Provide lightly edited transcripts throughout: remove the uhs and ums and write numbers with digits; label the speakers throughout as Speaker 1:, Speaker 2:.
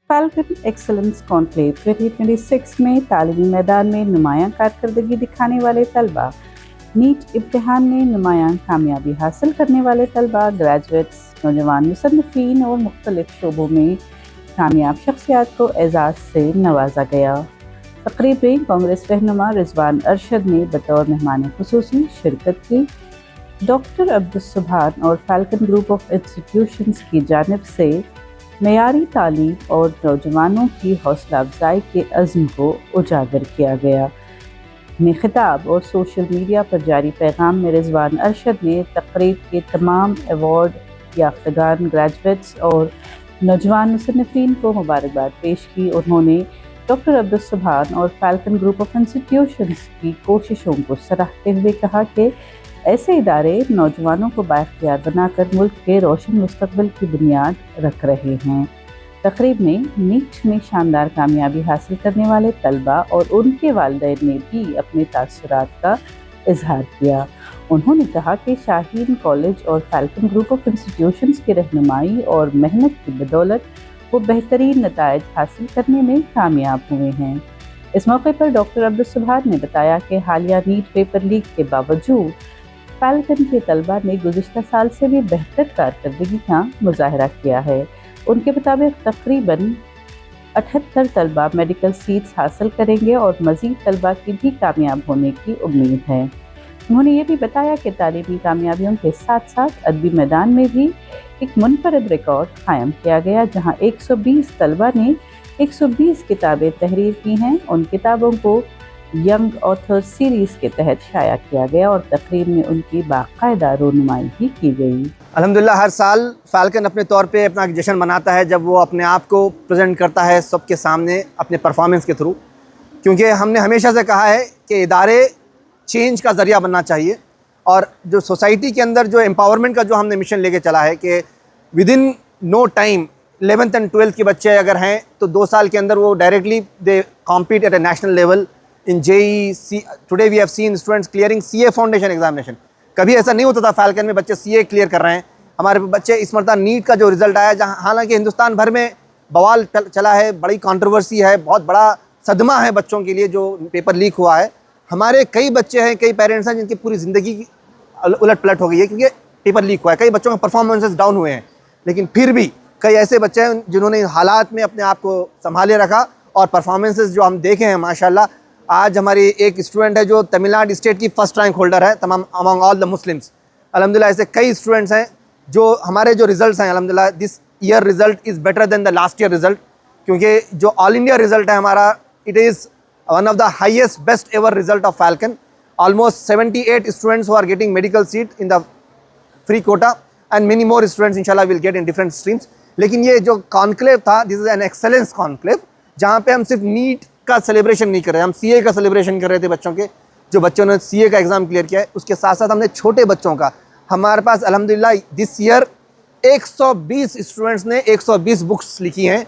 Speaker 1: Falcon excellence conclave 2026 में तालीमी मैदान में नुमायां कारकर्दगी दिखाने वाले तलबा, नीट इम्तिहान में नुमायां कामयाबी हासिल करने वाले तलबा, ग्रेजुएट्स, नौजवान मुसन्निफ़ीन और मुख्तलिफ शोबों में कामयाब शख्सियात को एजाज़ से नवाजा गया। तकरीब में कांग्रेस रहनुमा रिजवान अरशद ने बतौर मेहमान खुसूसी शिरकत की। डॉक्टर अब्दुस्सुभान और फैल्कन ग्रुप ऑफ इंस्टीट्यूशंस की जानिब से मेयारी तालीम और नौजवानों की हौसला अफजाई के अज़्म को उजागर किया गया। अपने खिताब और सोशल मीडिया पर जारी पैगाम में रिजवान अरशद ने तकरीब के तमाम अवार्ड याफ्तगान, ग्रेजुएट्स और नौजवान मुसन्निफ़ीन को मुबारकबाद पेश की। उन्होंने डॉक्टर अब्दुस्सुभान और फैल्कन ग्रुप ऑफ इंस्टीट्यूशंस की कोशिशों को सराहते हुए कहा कि ऐसे इदारे नौजवानों को बाइख्तियार बनाकर मुल्क के रोशन मुस्तकबिल की बुनियाद रख रहे हैं। तकरीब में नीट में शानदार कामयाबी हासिल करने वाले तलबा और उनके वालिदैन ने भी अपने तासुरात का इजहार किया। उन्होंने कहा कि शाहीन कॉलेज और फैल्कन ग्रुप ऑफ इंस्टीट्यूशंस की रहनुमाई और मेहनत की बदौलत वो बेहतरीन नताइज हासिल करने में कामयाब हुए हैं। इस मौके पर डॉक्टर अब्दुस्सुभान ने बताया कि हालिया नीट पेपर लीक के बावजूद फैल्कन के तलबा ने गुज़िश्ता साल से भी बेहतर कारकर्दगी का मुजाहरा किया है। उनके मुताबिक तकरीबन 78 तलबा मेडिकल सीट्स हासिल करेंगे और मज़ीद तलबा की भी कामयाब होने की उम्मीद है। उन्होंने ये भी बताया कि तालीमी कामयाबियों के साथ साथ अदबी मैदान में भी एक मुनफरद रिकॉर्ड कायम किया गया, जहाँ 120 तलबा ने 120 किताबें तहरीर की हैं। उन किताबों को यंग ऑथर सीरीज़ के तहत शाया किया गया और तकरीब में उनकी बाकायदा रोनुमाई भी की गई।
Speaker 2: अल्हम्दुलिल्लाह हर साल फैल्कन अपने तौर पे अपना जश्न मनाता है जब वो अपने आप को प्रेजेंट करता है सबके सामने अपने परफॉर्मेंस के थ्रू, क्योंकि हमने हमेशा से कहा है कि इदारे चेंज का ज़रिया बनना चाहिए और जो सोसाइटी के अंदर जो एम्पावरमेंट का जो हमने मिशन लेके चला है कि within no time 11th and 12th के बच्चे अगर हैं तो 2 साल के अंदर वो directly they compete at a national level in JEE। Today we have seen students clearing CA foundation examination. कभी ऐसा नहीं होता था फैल्कन में बच्चे CA क्लियर कर रहे हैं। हमारे बच्चे इस मरतबा नीट का जो रिज़ल्ट आया, जहाँ हालांकि हिंदुस्तान भर में बवाल चला है, बड़ी कंट्रोवर्सी है, बहुत बड़ा सदमा है बच्चों के लिए जो पेपर लीक हुआ है। हमारे कई बच्चे हैं, कई पेरेंट्स हैं जिनकी पूरी ज़िंदगी की उलट पलट हो गई है क्योंकि पेपर लीक हुआ है। कई बच्चों का परफॉर्मेंसेस डाउन हुए हैं, लेकिन फिर भी कई ऐसे बच्चे हैं जिन्होंने हालात में अपने आप को संभाले रखा और परफॉर्मेंसेस जो हम देखे हैं माशाल्लाह। आज हमारी एक स्टूडेंट है जो तमिलनाडु स्टेट की फर्स्ट रैंक होल्डर है तमाम अमंग ऑल द मुस्लिम्स। अल्हम्दुलिल्लाह ऐसे कई स्टूडेंट्स हैं जो हमारे जो रिज़ल्ट्स हैं अल्हम्दुलिल्लाह this year result is better than the last year result, क्योंकि जो ऑल इंडिया रिज़ल्ट है हमारा it is one of the highest best ever result of Falcon. Almost 78 students who are getting medical seat in the free quota and many more students इंशाल्लाह will get in different streams. लेकिन ये जो conclave था this is an excellence conclave, जहाँ पे हम सिर्फ NEET का सेलिब्रेशन नहीं कर रहे, हम CA का सेलिब्रेशन कर रहे थे बच्चों के, जो बच्चों ने CA का एग्ज़ाम क्लियर किया है। उसके साथ साथ हमने छोटे बच्चों का, हमारे पास अल्हम्दुलिल्लाह दिस ईयर 120 स्टूडेंट्स ने 120 बुक्स लिखी हैं।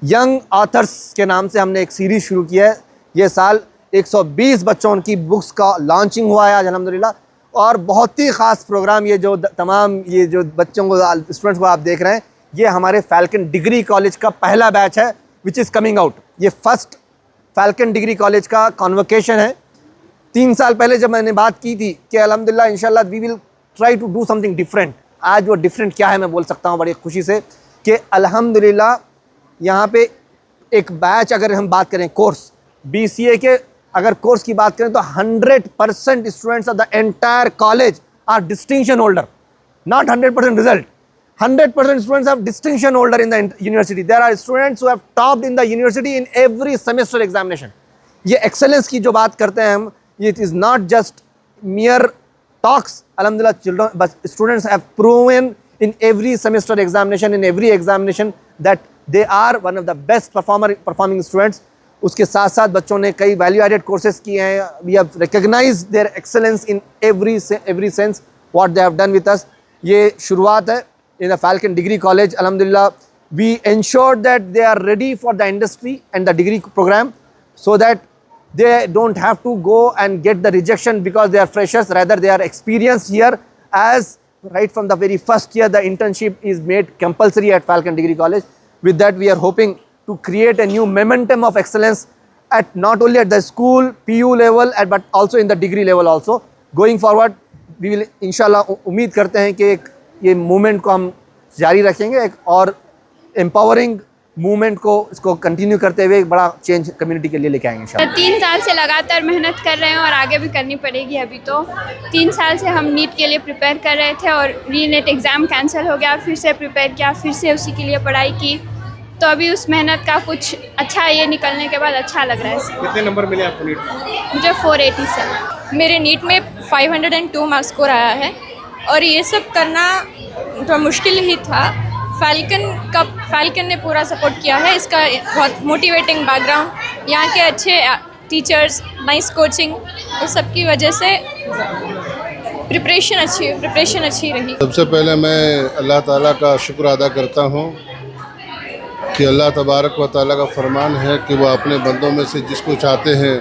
Speaker 2: यंग ऑथर्स के नाम से हमने एक सीरीज़ शुरू किया है। ये साल 120 बच्चों की बुक्स का लॉन्चिंग हुआ है आज अल्हम्दुलिल्लाह। और बहुत ही ख़ास प्रोग्राम ये जो तमाम ये जो बच्चों को स्टूडेंट्स को आप देख रहे हैं, ये हमारे फैल्कन डिग्री कॉलेज का पहला बैच है विच इज़ कमिंग आउट। ये फर्स्ट फैल्कन डिग्री कॉलेज का कॉन्वोकेशन है। 3 साल पहले जब मैंने बात की थी कि अल्हम्दुलिल्लाह इंशाल्लाह we will try to do something different, आज वो डिफरेंट क्या है मैं बोल सकता हूँ बड़ी खुशी से कि अल्हम्दुलिल्लाह यहाँ पे एक बैच, अगर हम बात करें कोर्स BCA के अगर कोर्स की बात करें तो 100% students of the entire college are distinction holder, not 100% result. 100% students have distinction holder in the university. There are students who have topped in the university in every semester examination. ये excellence की जो बात करते हैं हम, it is not just mere talks. Alhamdulillah, children, but students have proven in every semester examination, in every examination that they are one of the best performing students. उसके साथ साथ बच्चों ने कई value added courses किए हैं. We have recognized their excellence in every sense what they have done with us. ये शुरुआत है in the Falcon Degree College. Alhamdulillah, we ensured that they are ready for the industry and the degree program so that they don't have to go and get the rejection because they are freshers, rather they are experienced here. As right from the very first year the internship is made compulsory at Falcon Degree College. With that we are hoping to create a new momentum of excellence at not only at the school PU level but also in the degree level also. Going forward we will इंशाल्लाह उम्मीद करते हैं कि ये movement को हम जारी रखेंगे एक और एम्पावरिंग मूवमेंट को इसको कंटिन्यू करते हुए एक बड़ा चेंज कम्युनिटी के लिए लेके आएंगे इंशाल्लाह।
Speaker 3: 3 साल से लगातार मेहनत कर रहे हैं और आगे भी करनी पड़ेगी। अभी तो 3 साल से हम नीट के लिए प्रिपेयर कर रहे थे और री नेट एग्ज़ाम कैंसिल हो गया, फिर से प्रिपेयर किया, फिर से उसी के लिए पढ़ाई की, तो अभी उस मेहनत का कुछ अच्छा ये निकलने के बाद अच्छा लग रहा है।
Speaker 4: कितने नंबर मिले आपको नीट में?
Speaker 3: मुझे 487।
Speaker 5: मेरे नीट में 502 मार्क्स स्कोर आया है और ये सब करना तो मुश्किल ही था। फैल्कन ने पूरा सपोर्ट किया है, इसका बहुत मोटिवेटिंग बैकग्राउंड, यहाँ के अच्छे टीचर्स, नाइस कोचिंग, उस सब की वजह से प्रिपरेशन अच्छी रही।
Speaker 6: सबसे पहले मैं अल्लाह ताला का शुक्र अदा करता हूँ कि अल्लाह तबारक व तआला का फरमान है कि वह अपने बंदों में से जिसको चाहते हैं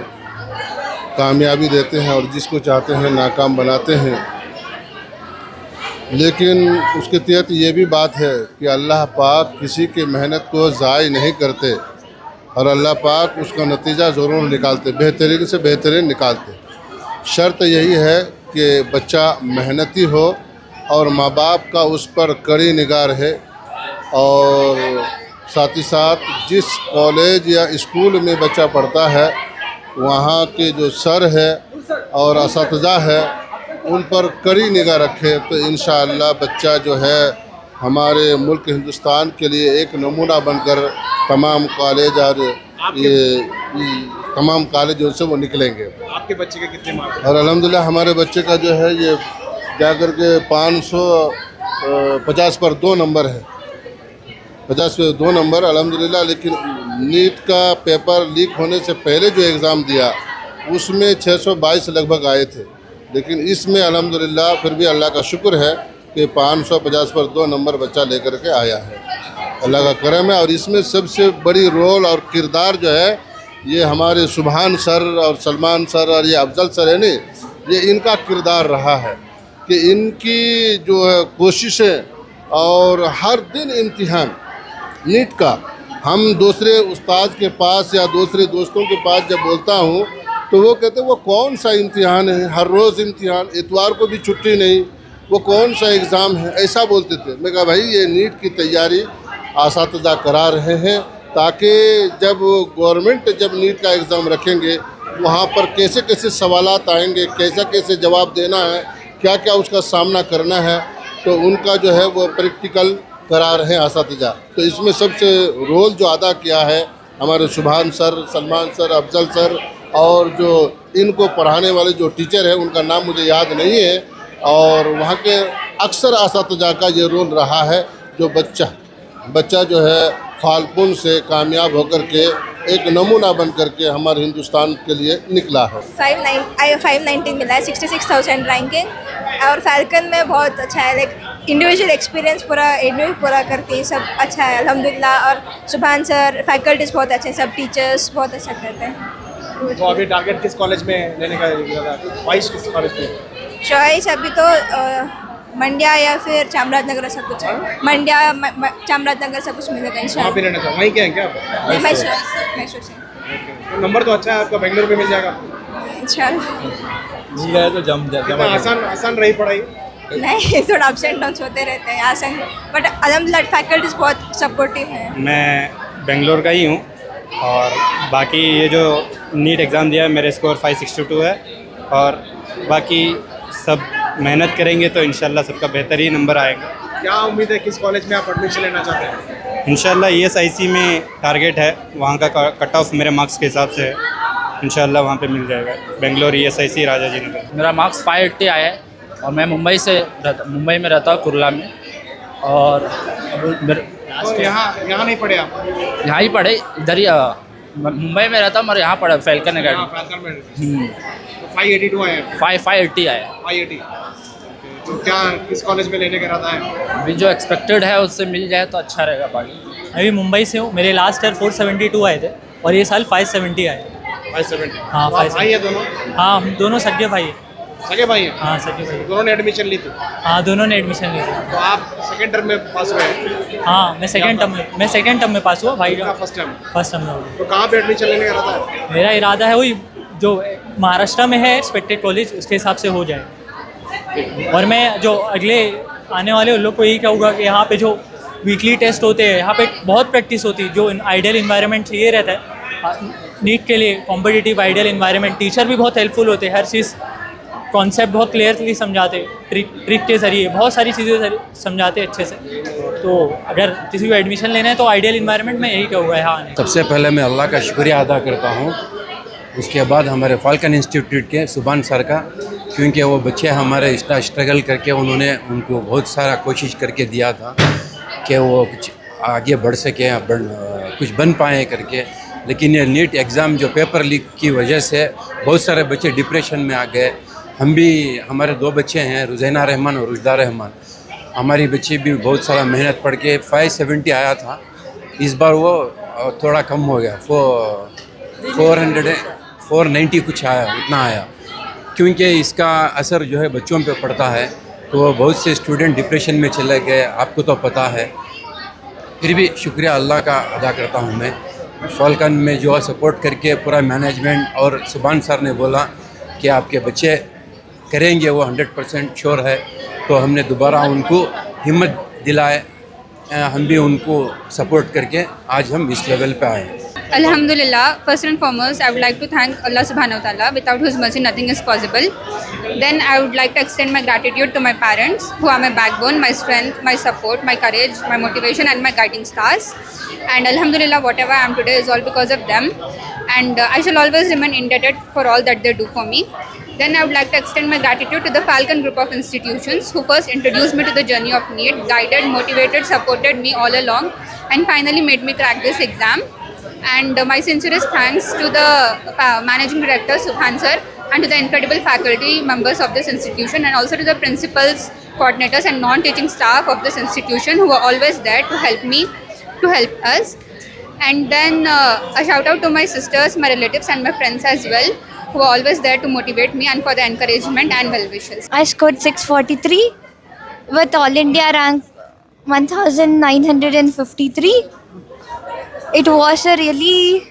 Speaker 6: कामयाबी देते हैं और जिसको चाहते हैं नाकाम बनाते हैं। लेकिन उसके तहत ये भी बात है कि अल्लाह पाक किसी की मेहनत को ज़ाय नहीं करते और अल्लाह पाक उसका नतीजा ज़रूर निकालते, बेहतरीन से बेहतरीन निकालते। शर्त यही है कि बच्चा मेहनती हो और माँ बाप का उस पर कड़ी निगाह रहे और साथ ही साथ जिस कॉलेज या स्कूल में बच्चा पढ़ता है वहाँ के जो सर है और असातिज़ा है उन पर कड़ी निगाह रखे तो इंशाअल्लाह बच्चा जो है हमारे मुल्क हिंदुस्तान के लिए एक नमूना बनकर तमाम कॉलेज और ये तमाम कॉलेज से वो निकलेंगे।
Speaker 4: आपके बच्चे के कितने मार्क्स?
Speaker 6: और अल्हम्दुलिल्लाह हमारे बच्चे का जो है ये जाकर के 550 पर 2 नंबर है, 50 पे 2 नंबर अल्हम्दुलिल्लाह। लेकिन नीट का पेपर लीक होने से पहले जो एग्ज़ाम दिया उसमें 622 लगभग आए थे, लेकिन इसमें अल्हम्दुलिल्लाह फिर भी अल्लाह का शुक्र है कि 550 पर 2 नंबर बच्चा लेकर के आया है, अल्लाह का करम है। और इसमें सबसे बड़ी रोल और किरदार जो है ये हमारे सुभान सर और सलमान सर और ये अफजल सर है नहीं, ये इनका किरदार रहा है कि इनकी जो है कोशिशें और हर दिन इम्तिहान नीट का हम दूसरे उस्ताद के पास या दूसरे दोस्तों के पास जब बोलता हूँ तो वो कहते वो कौन सा इम्तिहान है, हर रोज़ इम्तिहान, इतवार को भी छुट्टी नहीं, वो कौन सा एग्ज़ाम है, ऐसा बोलते थे। मैं कहा भाई ये नीट की तैयारी असातिज़ा करा रहे हैं ताकि जब गवर्नमेंट जब नीट का एग्ज़ाम रखेंगे वहाँ पर कैसे कैसे सवालात आएंगे, कैसा कैसे जवाब देना है, क्या क्या उसका सामना करना है, तो उनका जो है वो प्रैक्टिकल करा रहे हैं असातिज़ा। तो इसमें सबसे रोल जो अदा किया है हमारे सुभान sir, Salman sir, Afzal sir और जो इनको पढ़ाने वाले जो टीचर हैं उनका नाम मुझे याद नहीं है, और वहाँ के अक्सर असातिज़ा का ये रोल रहा है जो बच्चा जो है फालपुन से कामयाब होकर के एक नमूना बन करके हमारे हिंदुस्तान के लिए निकला है।
Speaker 5: 590 मिला है, 66,000 रैंकिंग। और फैल्कन में बहुत अच्छा है, लाइक इंडिविजुअल एक्सपीरियंस पूरा करती हैं, सब अच्छा है अल्हम्दुलिल्लाह। और सुभान सर, फैकल्टीज बहुत अच्छे हैं, सब टीचर्स बहुत अच्छा करते हैं।
Speaker 4: तो अभी टारगेट किस कॉलेज में लेने का इरादा है? चॉइस किस कॉलेज में?
Speaker 5: चॉइस अभी तो मंड्या या फिर चामराजनगर सब कुछ है, मंड्या चामराजनगर सब कुछ मिलेगा
Speaker 4: वहाँ
Speaker 5: इंशाल्लाह।
Speaker 4: पे लेना चाहो, वहीं के हैं क्या आप?
Speaker 5: मैं मैसूर से
Speaker 4: तो नंबर तो अच्छा है आपका, बेंगलोर में मिल जाएगा।
Speaker 5: इंशाल्लाह।
Speaker 7: मिल गया तो जम
Speaker 4: कितना आसान रही पढ़ाई?
Speaker 5: नहीं, थोड़ा अप्स एंड डाउन्स होते रहते हैं आसान, बट अल्हम्दुलिल्लाह फैकल्टीज बहुत सपोर्टिव हैं।
Speaker 7: मैं बेंगलोर का ही हूँ और बाकी ये जो नीट एग्ज़ाम दिया है मेरे स्कोर 562 है और बाकी सब मेहनत करेंगे तो इंशाल्लाह सबका बेहतरीन नंबर आएगा।
Speaker 4: क्या उम्मीद है, किस कॉलेज में आप एडमिशन लेना चाहते हैं?
Speaker 7: इंशाल्लाह ESIC में टारगेट है, वहाँ का कट ऑफ मेरे मार्क्स के हिसाब से है, इंशाल्लाह वहाँ पे मिल जाएगा। बेंगलोर ESIC राजा जी नगर।
Speaker 8: मेरा मार्क्स 580 आया है और मैं मुंबई में रहता हूँ, कुर्ला में। और
Speaker 4: तो यहाँ नहीं पढ़े आप?
Speaker 8: यहाँ ही पढ़े, इधर ही मुंबई में रहता हूँ और यहाँ पढ़ा फैल्कन अकेडमी।
Speaker 4: फैल्कन में 582 आए हैं?
Speaker 8: 580 आया है।
Speaker 4: 580। तो क्या किस कॉलेज में लेने का इरादा है?
Speaker 8: अभी जो एक्सपेक्टेड है उससे मिल जाए तो अच्छा रहेगा। बाकी
Speaker 9: अभी मुंबई से हूँ, मेरे लास्ट ईयर 472 आए थे और ये साल 570 आए।
Speaker 4: 570?
Speaker 9: हाँ,
Speaker 4: भाई है दोनों?
Speaker 9: हाँ, हम दोनों सगे भाई हैं।
Speaker 4: सगे भाई हैं?
Speaker 9: हाँ सभी भाई।
Speaker 4: दोनों ने एडमिशन ली थी?
Speaker 9: हाँ दोनों ने एडमिशन ली थी।
Speaker 4: तो आप सेकेंड टर्म में पास हुए हैं?
Speaker 9: हाँ मैं सेकंड टर्म में पास हुआ भाई।
Speaker 4: First term?
Speaker 9: फर्स्ट टर्म में हुआ।
Speaker 4: तो कहाँ पे एडमिशन लेने का इरादा है?
Speaker 9: मेरा इरादा है वही जो महाराष्ट्र में है एक्सपेक्टेड कॉलेज, उसके हिसाब से हो जाए। और मैं जो अगले आने वाले उन लोग को यही कहूँगा कि यहाँ पे जो वीकली टेस्ट होते हैं, यहाँ पे बहुत प्रैक्टिस होती है। जो आइडियल इन्वायरमेंट चाहिए रहता है नीट के लिए, कॉम्पिटिटिव आइडियल इन्वायरमेंट। टीचर भी बहुत हेल्पफुल होते हैं, हर चीज़ कॉन्सेप्ट बहुत क्लियरली समझाते, ट्रिक के ज़रिए बहुत सारी चीज़ें समझाते अच्छे से। तो अगर किसी को एडमिशन लेना है तो आइडियल इन्वायरमेंट में यही कहूँगा यहाँ आने।
Speaker 10: सबसे पहले मैं अल्लाह का शुक्रिया अदा करता हूँ, उसके बाद हमारे फाल्कन इंस्टीट्यूट के सुभान सर का, क्योंकि वो बच्चे हमारे इतना स्ट्रगल करके उन्होंने उनको बहुत सारा कोशिश करके दिया था कि वो कुछ आगे बढ़ सके, कुछ बन पाए करके। लेकिन ये नीट एग्ज़ाम जो पेपर लीक की वजह से बहुत सारे बच्चे डिप्रेशन में आ गए। हम भी, हमारे 2 बच्चे हैं, रुज़ैना रहमान और रुजदा रहमान। हमारी बच्ची भी बहुत सारा मेहनत पढ़ के 570 आया था, इस बार वो थोड़ा कम हो गया, 490 कुछ आया, इतना आया। क्योंकि इसका असर जो है बच्चों पे पड़ता है, तो बहुत से स्टूडेंट डिप्रेशन में चले गए, आपको तो पता है। फिर भी शुक्रिया अल्लाह का अदा करता हूँ मैं। फाल्कन में जो सपोर्ट करके पूरा मैनेजमेंट, और सुभान सर ने बोला कि आपके बच्चे करेंगे, वो 100% श्योर है। तो हमने दोबारा उनको हिम्मत दिलाए, हम भी उनको सपोर्ट करके आज हम इस लेवल पे आए।
Speaker 11: Alhamdulillah, first and foremost, I would like to thank Allah subhanahu wa ta'ala, without whose mercy nothing is possible. Then I would like to extend my gratitude to my parents, who are my backbone, my strength, my support, my courage, my motivation and my guiding stars. And Alhamdulillah, whatever I am today is all because of them. And I shall always remain indebted for all that they do for me. Then I would like to extend my gratitude to the Falcon group of institutions who first introduced me to the journey of NEET, guided, motivated, supported me all along, and finally made me crack this exam. And my sincerest thanks to the Managing Director Subhan sir and to the incredible faculty members of this institution, and also to the principals, coordinators and non-teaching staff of this institution who are always there to help me, to help us. And then a shout out to my sisters, my relatives and my friends as well, who are always there to motivate me and for the encouragement and well wishes.
Speaker 12: I scored 643 with All India rank 1953. It was a really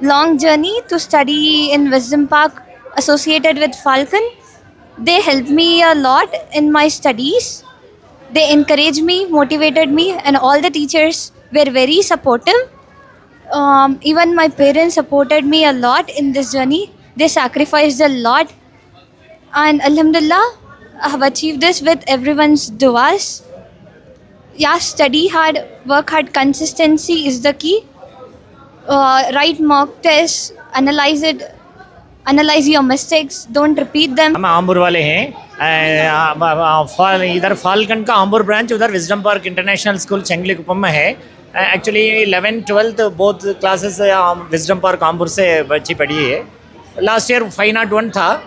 Speaker 12: long journey to study in Wisdom Park associated with Falcon. They helped me a lot in my studies. They encouraged me, motivated me, and all the teachers were very supportive. Even my parents supported me a lot in this journey. They sacrificed a lot, and Alhamdulillah, I have achieved this with everyone's duas. Yeah, study hard, work hard, consistency is the key. Write mock tests, analyze your mistakes, don't repeat them.
Speaker 13: हम आम्बूर वाले हैं, इधर Falcon का Ambur branch, उधर Wisdom Park International School Changalikuppam में है। Actually 11th-12th both classes Wisdom Park Ambur से बच्ची पढ़ी है। लास्ट ईयर 501 था,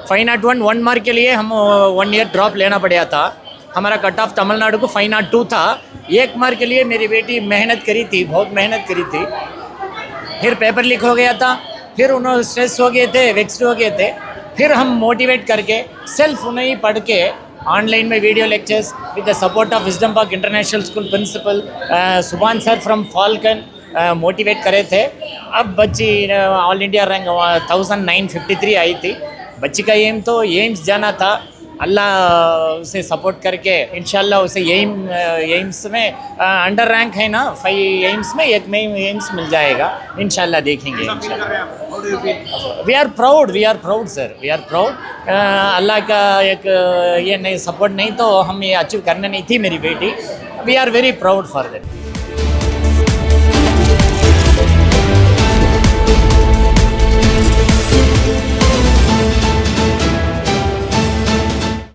Speaker 13: 501 1 मार्क के लिए हम 1 ईयर ड्रॉप लेना पड़ा था। हमारा कट ऑफ तमिलनाडु को 502 था। 1 मार्क के लिए मेरी बेटी मेहनत करी थी, बहुत मेहनत करी थी। फिर पेपर लीक हो गया था, फिर उन्होंने स्ट्रेस हो गए थे, वेक्स्ड हो गए थे। फिर हम मोटिवेट करके सेल्फ उन्हें पढ़ के ऑनलाइन में video lectures with the support of Wisdom Park International School principal Subhan sir from Falcon motivate करे थे। अब बच्ची ऑल इंडिया रैंक 1953 आई थी। बच्ची का एम तो एम्स जाना था, अल्लाह उसे सपोर्ट करके इंशाल्लाह उसे एम्स में अंडर रैंक है ना 5 एम्स में, 1 में एम्स मिल जाएगा इंशाल्लाह, देखेंगे इंशाल्लाह। We are proud sir, we are proud. अल्लाह का एक ये नहीं सपोर्ट नहीं तो हम ये अचीव करने नहीं थी मेरी बेटी। We are very proud for that.